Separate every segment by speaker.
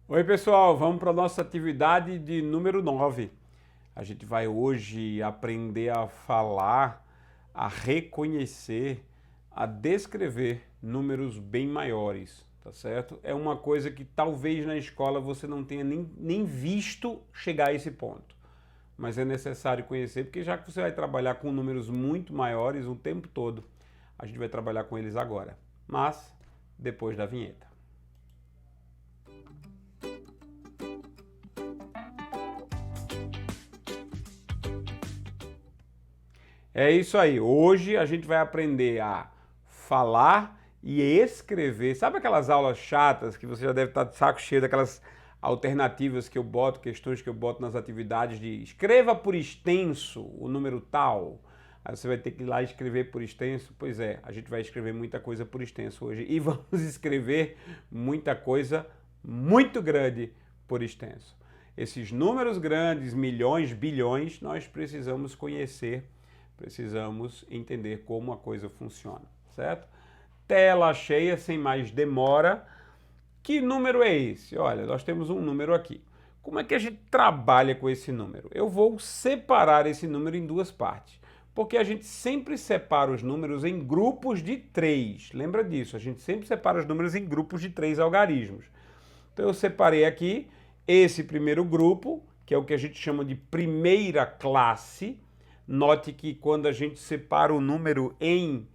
Speaker 1: Oi pessoal, vamos para a nossa atividade de número 9. A gente vai hoje aprender a falar, a reconhecer, a descrever números bem maiores, tá certo? É uma coisa que talvez na escola você não tenha nem visto chegar a esse ponto. Mas é necessário conhecer, porque já que você vai trabalhar com números muito maiores o tempo todo, a gente vai trabalhar com eles agora. Mas depois da vinheta. É isso aí. Hoje a gente vai aprender a falar e escrever. Sabe aquelas aulas chatas que você já deve estar de saco cheio daquelas alternativas que eu boto, questões que eu boto nas atividades de escreva por extenso o número tal. Aí você vai ter que ir lá escrever por extenso. Pois é, a gente vai escrever muita coisa por extenso hoje e vamos escrever muita coisa muito grande por extenso. Esses números grandes, milhões, bilhões, nós precisamos conhecer, precisamos entender como a coisa funciona, certo? Tela cheia, sem mais demora. Que número é esse? Olha, nós temos um número aqui. Como é que a gente trabalha com esse número? Eu vou separar esse número em duas partes, porque a gente sempre separa os números em grupos de 3. Lembra disso? A gente sempre separa os números em grupos de 3 algarismos. Então eu separei aqui esse primeiro grupo, que é o que a gente chama de primeira classe. Note que quando a gente separa o número em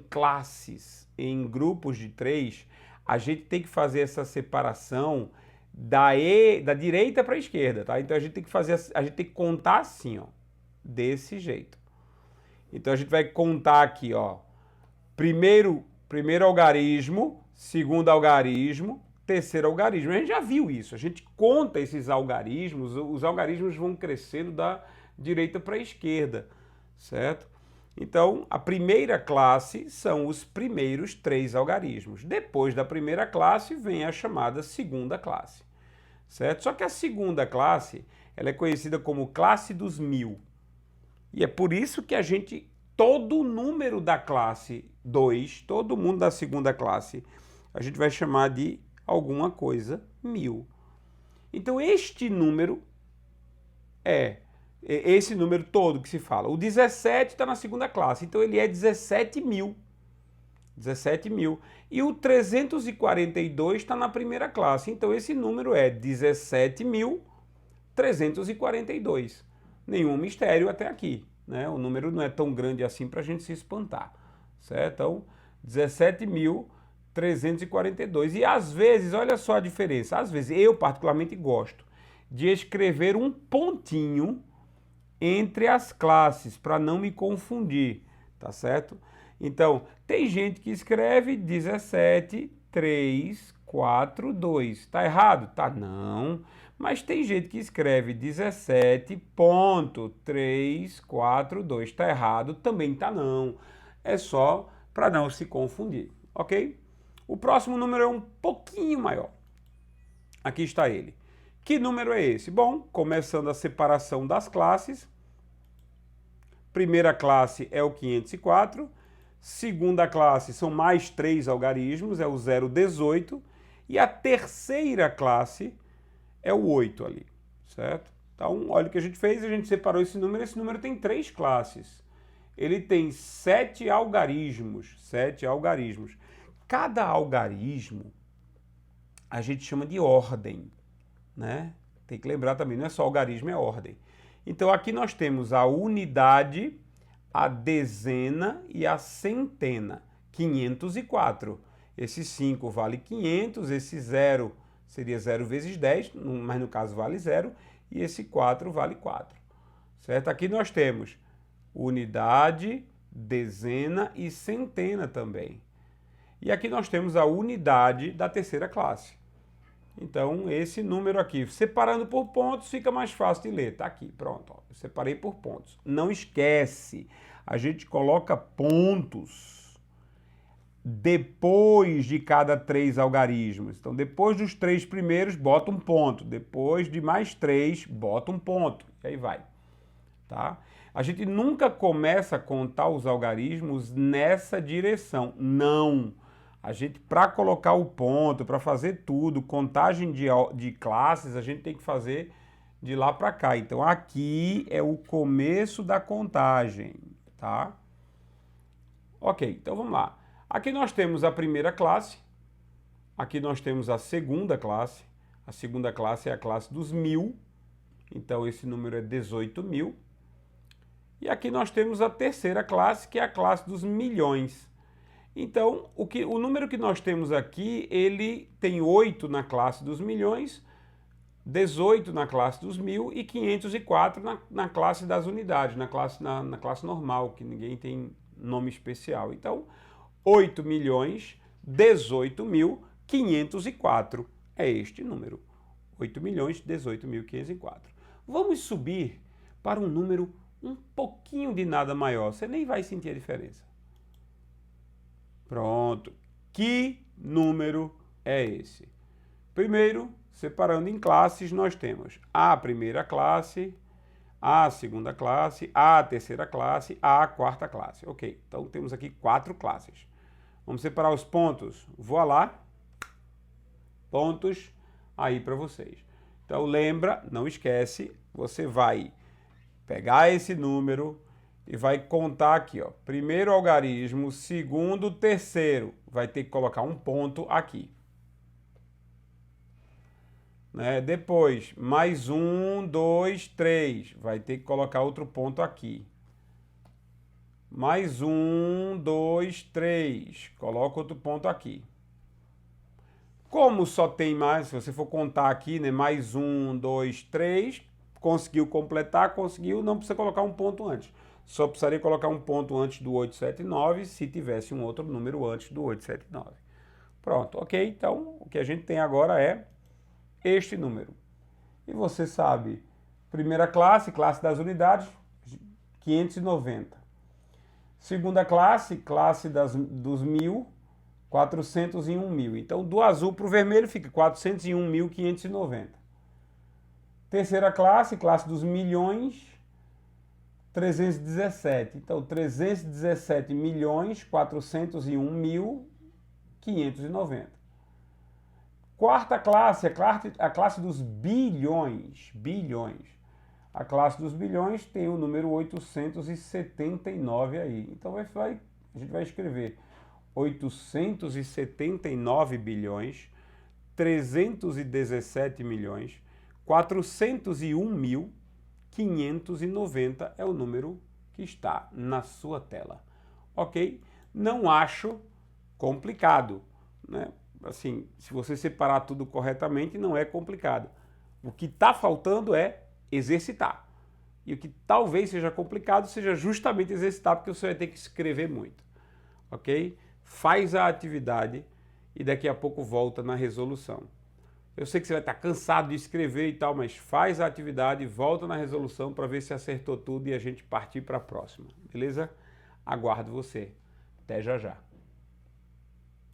Speaker 1: classes, em grupos de 3, a gente tem que fazer essa separação da direita para a esquerda, tá? Então a gente tem que a gente tem que contar assim, ó, desse jeito. Então a gente vai contar aqui, ó, primeiro algarismo, segundo algarismo, terceiro algarismo. A gente já viu isso, a gente conta esses algarismos, os algarismos vão crescendo da direita para a esquerda, certo? Então, a primeira classe são os primeiros 3 algarismos. Depois da primeira classe vem a chamada segunda classe, certo? Só que a segunda classe, ela é conhecida como classe dos 1000. E é por isso que todo número da classe 2, todo mundo da segunda classe, a gente vai chamar de alguma coisa 1000. Então, este número é esse número todo que se fala. O 17 está na segunda classe, então ele é 17.000. 17.000. E o 342 está na primeira classe, então esse número é 17.342. Nenhum mistério até aqui, né? O número não é tão grande assim para a gente se espantar, certo? Então, 17.342. E às vezes, olha só a diferença, às vezes eu particularmente gosto de escrever um pontinho entre as classes, para não me confundir, tá certo? Então, tem gente que escreve 17, 3, 4, 2. Tá errado? Tá não. Mas tem gente que escreve 17.342. Tá errado? Também tá não. É só para não se confundir, ok? O próximo número é um pouquinho maior. Aqui está ele. Que número é esse? Bom, começando a separação das classes. Primeira classe é o 504. Segunda classe são mais 3 algarismos, é o 018. E a terceira classe é o 8 ali, certo? Então, olha o que a gente fez, a gente separou esse número tem 3 classes. Ele tem 7 algarismos, 7 algarismos. Cada algarismo a gente chama de ordem, né? Tem que lembrar também, não é só algarismo, é ordem. Então aqui nós temos a unidade, a dezena e a centena. 504. Esse 5 vale 500, esse 0 seria 0 vezes 10, mas no caso vale 0, e esse 4 vale 4. Certo? Aqui nós temos unidade, dezena e centena também. E aqui nós temos a unidade da terceira classe. Então, esse número aqui, separando por pontos, fica mais fácil de ler. Tá aqui, pronto. Ó, eu separei por pontos. Não esquece, a gente coloca pontos depois de cada 3 algarismos. Então, depois dos 3 primeiros, bota um ponto. Depois de mais 3, bota um ponto. E aí vai. Tá? A gente nunca começa a contar os algarismos nessa direção. Não. A gente, para colocar o ponto, para fazer tudo, contagem de classes, a gente tem que fazer de lá para cá. Então, aqui é o começo da contagem, tá? Ok, então vamos lá. Aqui nós temos a primeira classe, aqui nós temos a segunda classe. A segunda classe é a classe dos 1000, então esse número é 18.000. E aqui nós temos a terceira classe, que é a classe dos milhões. Então, o número que nós temos aqui, ele tem 8 na classe dos milhões, 18 na classe dos 1000 e 504 na classe das unidades, na classe normal, que ninguém tem nome especial. Então, 8 milhões, 18.504 é este número. 8 milhões, 18.504. Vamos subir para um número um pouquinho de nada maior. Você nem vai sentir a diferença. Pronto. Que número é esse? Primeiro, separando em classes, nós temos a primeira classe, a segunda classe, a terceira classe, a quarta classe. Ok, então temos aqui 4 classes. Vamos separar os pontos. Vou lá. Pontos aí para vocês. Então lembra, não esquece, você vai pegar esse número e vai contar aqui, ó. Primeiro algarismo, segundo, terceiro. Vai ter que colocar um ponto aqui. Né? Depois, mais 1, 2, 3. Vai ter que colocar outro ponto aqui. Mais 1, 2, 3. Coloca outro ponto aqui. Como só tem mais, se você for contar aqui, né? Mais 1, 2, 3. Conseguiu completar, conseguiu, não precisa colocar um ponto antes. Só precisaria colocar um ponto antes do 879 se tivesse um outro número antes do 879. Pronto, ok? Então, o que a gente tem agora é este número. E você sabe, primeira classe, classe das unidades, 590. Segunda classe, classe dos 1000, 401.000. Então, do azul para o vermelho fica 401.590. Terceira classe, classe dos milhões, 317. Então, 317.401.590. Quarta classe, a classe dos bilhões. A classe dos bilhões tem o número 879 aí. Então, a gente vai escrever 879 bilhões, 317 milhões, 401.590 é o número que está na sua tela. Ok? Não acho complicado, né? Assim, se você separar tudo corretamente, não é complicado. O que está faltando é exercitar. E o que talvez seja complicado seja justamente exercitar, porque você vai ter que escrever muito. Ok? Faz a atividade e daqui a pouco volta na resolução. Eu sei que você vai estar cansado de escrever e tal, mas faz a atividade, volta na resolução para ver se acertou tudo e a gente partir para a próxima. Beleza? Aguardo você. Até já já.